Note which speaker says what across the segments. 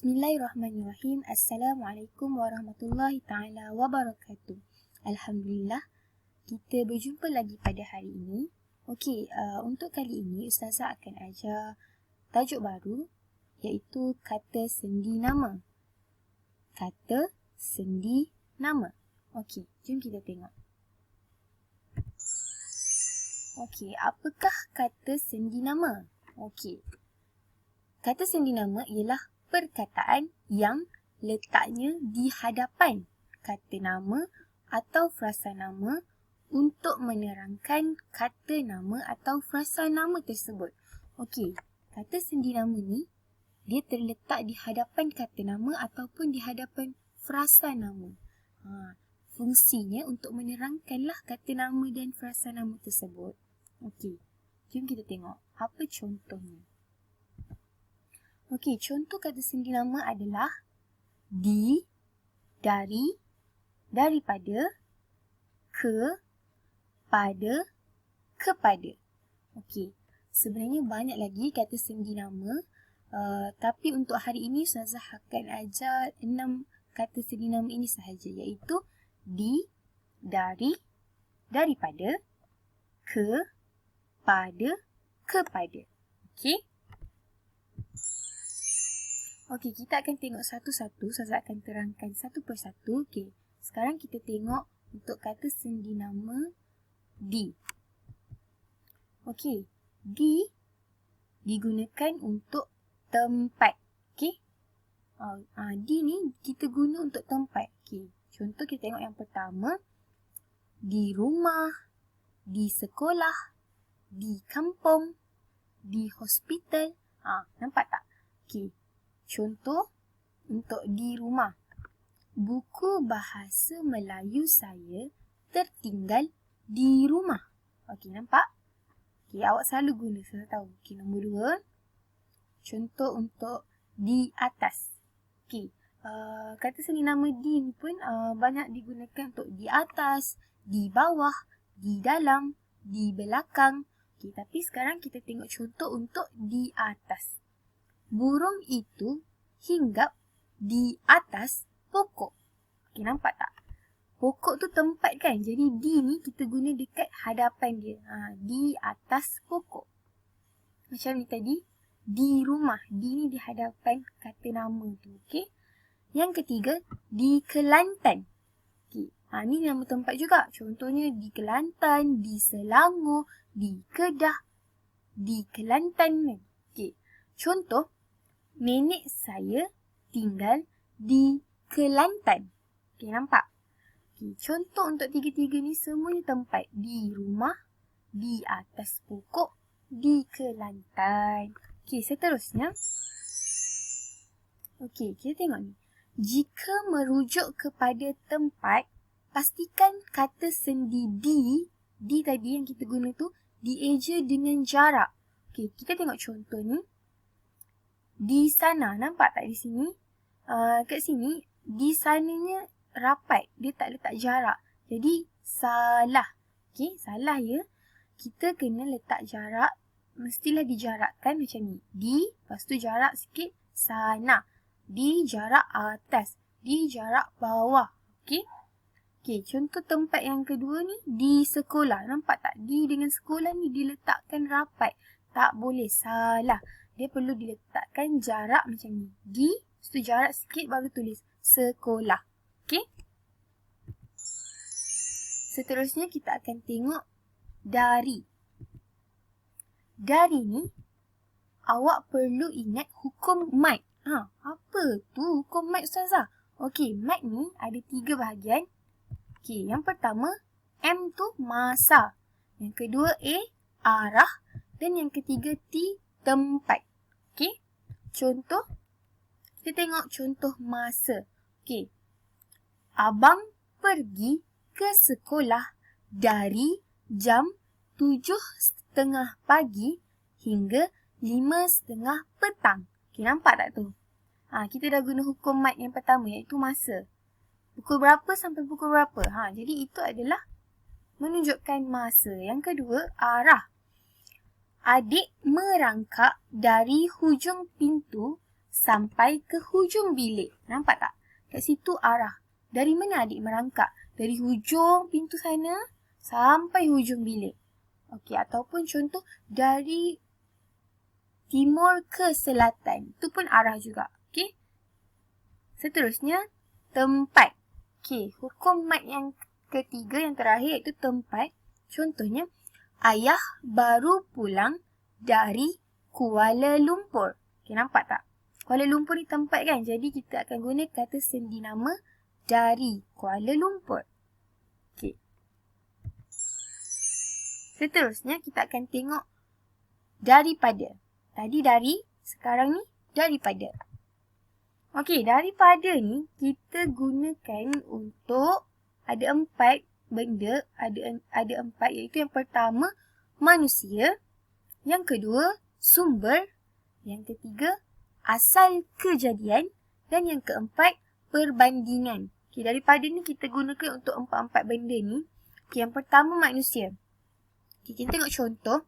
Speaker 1: Bismillahirrahmanirrahim. Assalamualaikum warahmatullahi ta'ala wabarakatuh. Alhamdulillah, kita berjumpa lagi pada hari ini. Okey, untuk kali ini Ustazah akan ajar tajuk baru iaitu kata sendi nama. Kata sendi nama. Okey, jom kita tengok. Okey, apakah kata sendi nama? Okey. Kata sendi nama ialah perkataan yang letaknya di hadapan kata nama atau frasa nama untuk menerangkan kata nama atau frasa nama tersebut. Okey, kata sendi nama ni dia terletak di hadapan kata nama ataupun di hadapan frasa nama. Fungsinya untuk menerangkanlah kata nama dan frasa nama tersebut. Okey, jom kita tengok apa contohnya. Okey, contoh kata sendi nama adalah di, dari, daripada, ke, pada, kepada. Okey, sebenarnya banyak lagi kata sendi nama. Tapi untuk hari ini Ustazah akan ajar 6 kata sendi nama ini sahaja, iaitu di, dari, daripada, ke, pada, kepada. Okey. Okey, kita akan tengok satu-satu. Ustazah akan terangkan satu persatu. Okey, sekarang kita tengok untuk kata sendi nama di. Okey, di digunakan untuk tempat. Okey. Di ni kita guna untuk tempat. Okey, contoh kita tengok yang pertama. Di rumah, di sekolah, di kampung, di hospital. Nampak tak? Okey. Contoh untuk di rumah. Buku bahasa Melayu saya tertinggal di rumah. Okey, nampak? Okey, awak selalu guna, saya tahu. Okey, nombor 2. Contoh untuk di atas. Okey, kata sendi nama di ni pun banyak digunakan untuk di atas, di bawah, di dalam, di belakang. Okey, tapi sekarang kita tengok contoh untuk di atas. Burung itu hinggap di atas pokok. Okey, nampak tak? Pokok tu tempat kan? Jadi di ni kita guna dekat hadapan dia. Di atas pokok. Macam ni tadi. Di rumah. Di ni di hadapan kata nama tu. Okey. Yang ketiga, di Kelantan. Okey. Ni nama tempat juga. Contohnya di Kelantan, di Selangor, di Kedah, di Kelantan. Okey. Contoh, nenek saya tinggal di Kelantan. Okey, nampak? Okey, contoh untuk tiga-tiga ni semuanya tempat. Di rumah, di atas pokok, di Kelantan. Okey, seterusnya. Okey, kita tengok ni. Jika merujuk kepada tempat, pastikan kata sendi di tadi yang kita guna tu, dieja dengan jarak. Okey, kita tengok contoh ni. Di sana, nampak tak di sini? Kat sini, di sananya rapat. Dia tak letak jarak. Jadi, salah. Okey, salah ya. Kita kena letak jarak. Mestilah dijarakkan macam ni. Di, lepas tu jarak sikit, sana. Di, jarak atas. Di, jarak bawah. Okey? Okey, contoh tempat yang kedua ni, di sekolah. Nampak tak? Di dengan sekolah ni diletakkan rapat. Tak boleh, salah. Dia perlu diletakkan jarak macam ni. Di, lepas tu jarak sikit baru tulis sekolah. Okey? Seterusnya kita akan tengok dari. Dari ni, awak perlu ingat hukum mat. Apa tu hukum mat Ustazah? Okey, mat ni ada 3 bahagian. Okey, yang pertama, M tu masa. Yang kedua, A, arah. Dan yang ketiga, T, tempat. Okey. Contoh. Kita tengok contoh masa. Okey. Abang pergi ke sekolah dari jam 7:30 pagi hingga 5:30 petang. Okey, nampak tak tu? Kita dah guna hukum mat yang pertama iaitu masa. Pukul berapa sampai pukul berapa? Jadi itu adalah menunjukkan masa. Yang kedua, arah. Adik merangkak dari hujung pintu sampai ke hujung bilik. Nampak tak? Kat situ arah. Dari mana adik merangkak? Dari hujung pintu sana sampai hujung bilik. Okey, ataupun contoh dari timur ke selatan. Itu pun arah juga. Okey. Seterusnya, tempat. Okey, hukum mat yang ketiga, yang terakhir iaitu tempat. Contohnya, ayah baru pulang dari Kuala Lumpur. Okey, nampak tak? Kuala Lumpur ni tempat kan? Jadi kita akan guna kata sendi nama dari Kuala Lumpur. Okey. Seterusnya kita akan tengok daripada. Tadi dari, sekarang ni daripada. Okey, daripada ni kita gunakan untuk ada 4 benda, ada 4 iaitu yang pertama manusia, yang kedua sumber, yang ketiga asal kejadian dan yang keempat perbandingan. Okey, daripada ni kita gunakan untuk 4 benda ni. Okey, yang pertama manusia. Okey, kita tengok contoh.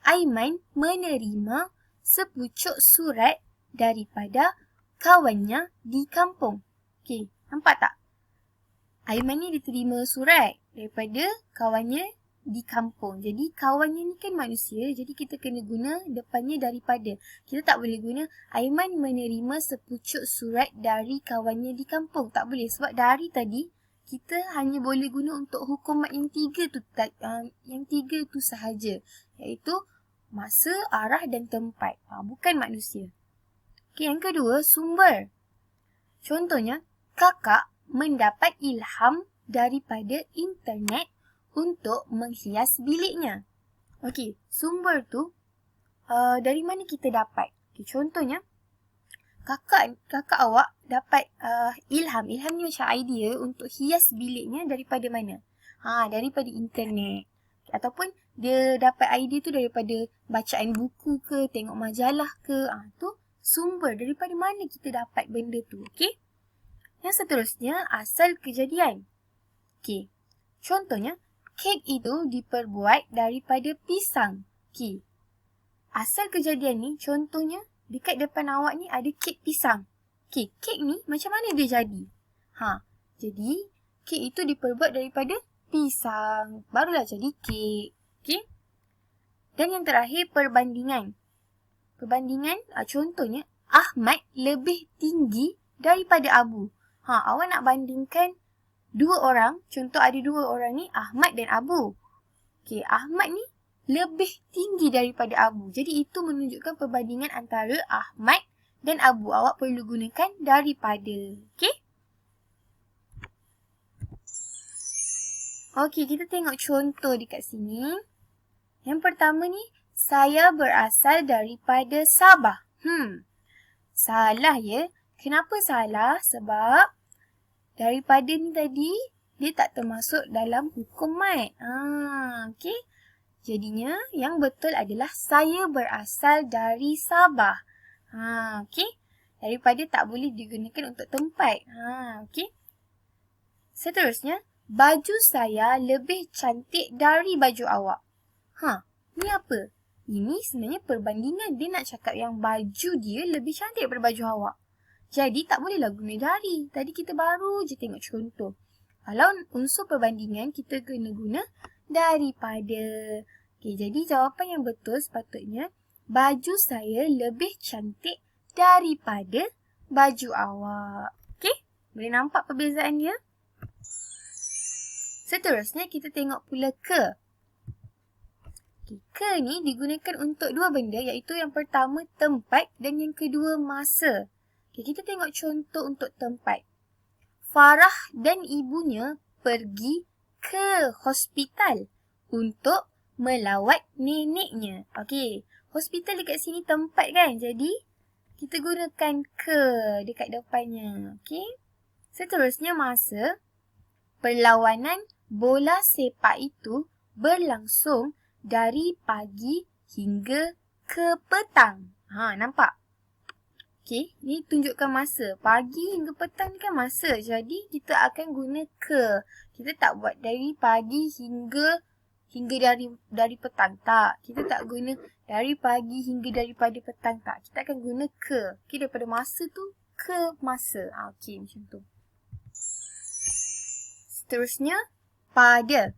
Speaker 1: Aiman menerima sepucuk surat daripada kawannya di kampung. Okey, nampak tak? Aiman ni diterima surat daripada kawannya di kampung. Jadi kawannya ni kan manusia, jadi kita kena guna depannya daripada. Kita tak boleh guna Aiman menerima sepucuk surat dari kawannya di kampung. Tak boleh sebab dari tadi kita hanya boleh guna untuk hukum mat yang 3 tu, yang 3 tu sahaja, iaitu masa, arah dan tempat. Bukan manusia. Okey, yang kedua sumber. Contohnya, kakak mendapat ilham daripada internet untuk menghias biliknya. Okey, sumber tu dari mana kita dapat? Okey, contohnya kakak awak dapat ilham. Ilham ni macam idea untuk hias biliknya daripada mana? Daripada internet. Ataupun dia dapat idea tu daripada bacaan buku ke, tengok majalah ke. Tu sumber, daripada mana kita dapat benda tu. Okey. Yang seterusnya, asal kejadian. Okey. Contohnya, kek itu diperbuat daripada pisang. Okey. Asal kejadian ni, contohnya, dekat depan awak ni ada kek pisang. Okey, kek ni macam mana dia jadi? Jadi, kek itu diperbuat daripada pisang. Barulah jadi kek. Okey. Dan yang terakhir, perbandingan. Perbandingan, contohnya, Ahmad lebih tinggi daripada Abu. Awak nak bandingkan 2 orang. Contoh ada 2 orang ni, Ahmad dan Abu. Okey, Ahmad ni lebih tinggi daripada Abu. Jadi itu menunjukkan perbandingan antara Ahmad dan Abu. Awak perlu gunakan daripada. Okey? Okey, kita tengok contoh dekat sini. Yang pertama ni, saya berasal daripada Sabah. Salah ya. Kenapa salah? Sebab daripada ni tadi, dia tak termasuk dalam hukum mat. Okey. Jadinya, yang betul adalah saya berasal dari Sabah. Okey. Daripada tak boleh digunakan untuk tempat. Okey. Seterusnya, baju saya lebih cantik dari baju awak. Ni apa? Ini sebenarnya perbandingan. Dia nak cakap yang baju dia lebih cantik daripada baju awak. Jadi, tak bolehlah guna dari. Tadi kita baru je tengok contoh. Kalau unsur perbandingan, kita kena guna daripada. Okey, jadi jawapan yang betul sepatutnya, baju saya lebih cantik daripada baju awak. Okey, boleh nampak perbezaan dia? Seterusnya, kita tengok pula ke. Ke ni digunakan untuk 2 benda, iaitu yang pertama tempat dan yang kedua masa. Kita tengok contoh untuk tempat. Farah dan ibunya pergi ke hospital untuk melawat neneknya. Okey, hospital dekat sini tempat kan? Jadi, kita gunakan ke dekat depannya. Okey. Seterusnya masa. Perlawanan bola sepak itu berlangsung dari pagi hingga ke petang. Nampak? Okey, ni tunjukkan masa. Pagi hingga petang ni kan masa. Jadi, kita akan guna ke. Kita tak buat dari pagi hingga hingga dari petang. Tak. Kita tak guna dari pagi hingga daripada petang. Tak. Kita akan guna ke. Okay, daripada masa tu ke masa. Okay, macam tu. Seterusnya, pada.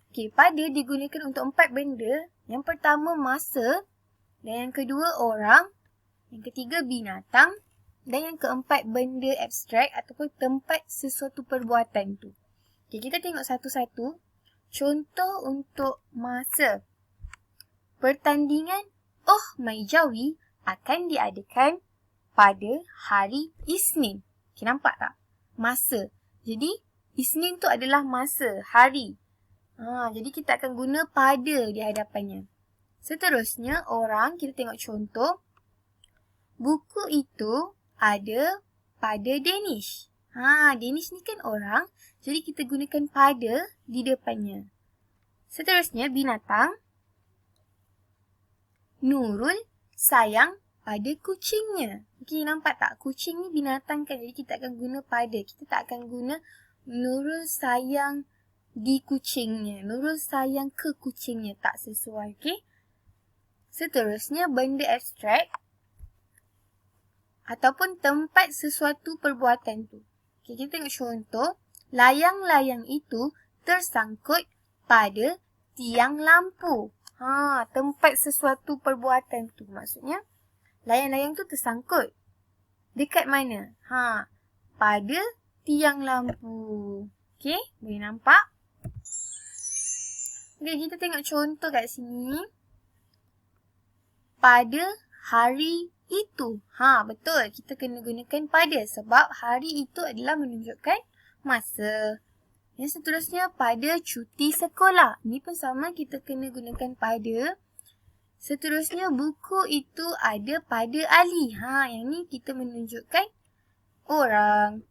Speaker 1: Okay, pada digunakan untuk 4 benda. Yang pertama, masa. Dan yang kedua, orang. Yang ketiga, binatang. Dan yang keempat, benda abstrak ataupun tempat sesuatu perbuatan tu. Okay, kita tengok satu-satu. Contoh untuk masa. Pertandingan Oh Maijawi akan diadakan pada hari Isnin. Okay, nampak tak? Masa. Jadi, Isnin tu adalah masa, hari. Jadi, kita akan guna pada di hadapannya. Seterusnya, orang. Kita tengok contoh. Buku itu ada pada Danish. Danish ni kan orang. Jadi kita gunakan pada di depannya. Seterusnya binatang. Nurul sayang pada kucingnya. Okey, nampak tak? Kucing ni binatang kan. Jadi kita akan guna pada. Kita tak akan guna Nurul sayang di kucingnya. Nurul sayang ke kucingnya. Tak sesuai. Okey. Seterusnya benda abstrak. Ataupun tempat sesuatu perbuatan tu. Okay, kita tengok contoh. Layang-layang itu tersangkut pada tiang lampu. Tempat sesuatu perbuatan tu. Maksudnya, layang-layang tu tersangkut. Dekat mana? Pada tiang lampu. Okay, boleh nampak? Okay, kita tengok contoh kat sini. Pada hari itu. Betul. Kita kena gunakan pada sebab hari itu adalah menunjukkan masa. Yang seterusnya pada cuti sekolah. Ini pun sama, kita kena gunakan pada. Seterusnya buku itu ada pada Ali. Yang ni kita menunjukkan orang.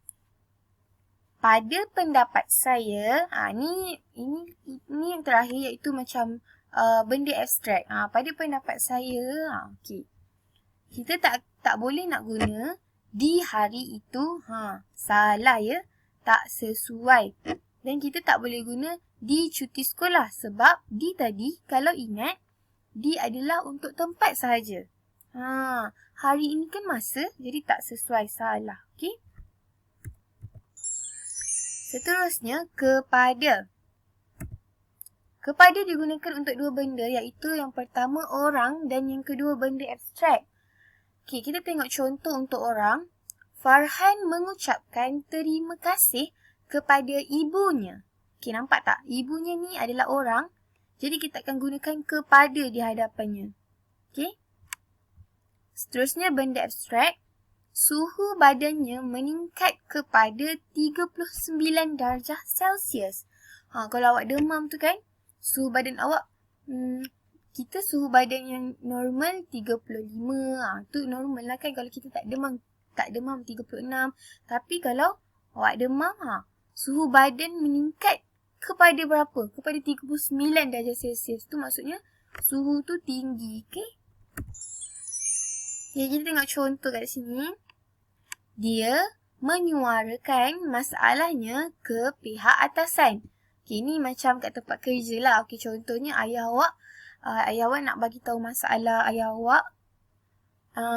Speaker 1: Pada pendapat saya, ini yang terakhir iaitu macam benda abstrak. Pada pendapat saya, okey. Kita tak boleh nak guna di hari itu. Salah ya. Tak sesuai. Dan kita tak boleh guna di cuti sekolah. Sebab di tadi, kalau ingat, di adalah untuk tempat sahaja. Hari ini kan masa, jadi tak sesuai. Salah. Okey. Seterusnya, kepada. Kepada digunakan untuk dua benda, iaitu yang pertama orang dan yang kedua benda abstrak. Okey, kita tengok contoh untuk orang. Farhan mengucapkan terima kasih kepada ibunya. Okey, nampak tak? Ibunya ni adalah orang. Jadi kita akan gunakan kepada di hadapannya. Okey. Seterusnya benda abstrak. Suhu badannya meningkat kepada 39 darjah Celsius. Kalau awak demam tu kan, suhu badan awak, kita suhu badan yang normal 35. Tu normal lah kan kalau kita tak demam 36. Tapi kalau awak demam, suhu badan meningkat kepada berapa? Kepada 39 darjah Celsius. Tu maksudnya suhu tu tinggi. Okay? Okay, kita tengok contoh kat sini. Dia menyuarakan masalahnya ke pihak atasan. Okay, ni macam kat tempat kerja lah. Okay, contohnya ayah awak nak bagi tahu masalah ayah awak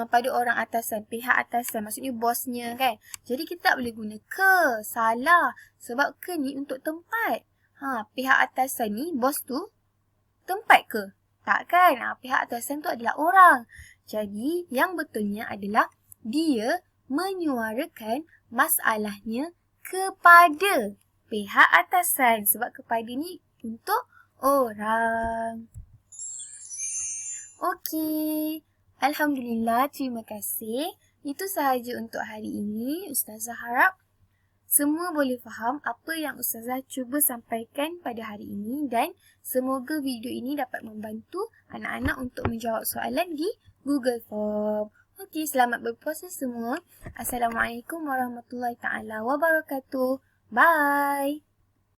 Speaker 1: pada orang atasan, pihak atasan, maksudnya bosnya kan. Jadi kita tak boleh guna ke, salah. Sebab ke ni untuk tempat. Pihak atasan ni, bos tu, tempat ke? Tak kan? Pihak atasan tu adalah orang. Jadi yang betulnya adalah dia menyuarakan masalahnya kepada pihak atasan. Sebab kepada ni untuk orang. Okey. Alhamdulillah, terima kasih. Itu sahaja untuk hari ini. Ustazah harap semua boleh faham apa yang Ustazah cuba sampaikan pada hari ini dan semoga video ini dapat membantu anak-anak untuk menjawab soalan di Google Form. Okey, selamat berpuasa semua. Assalamualaikum warahmatullahi taala wabarakatuh. Bye.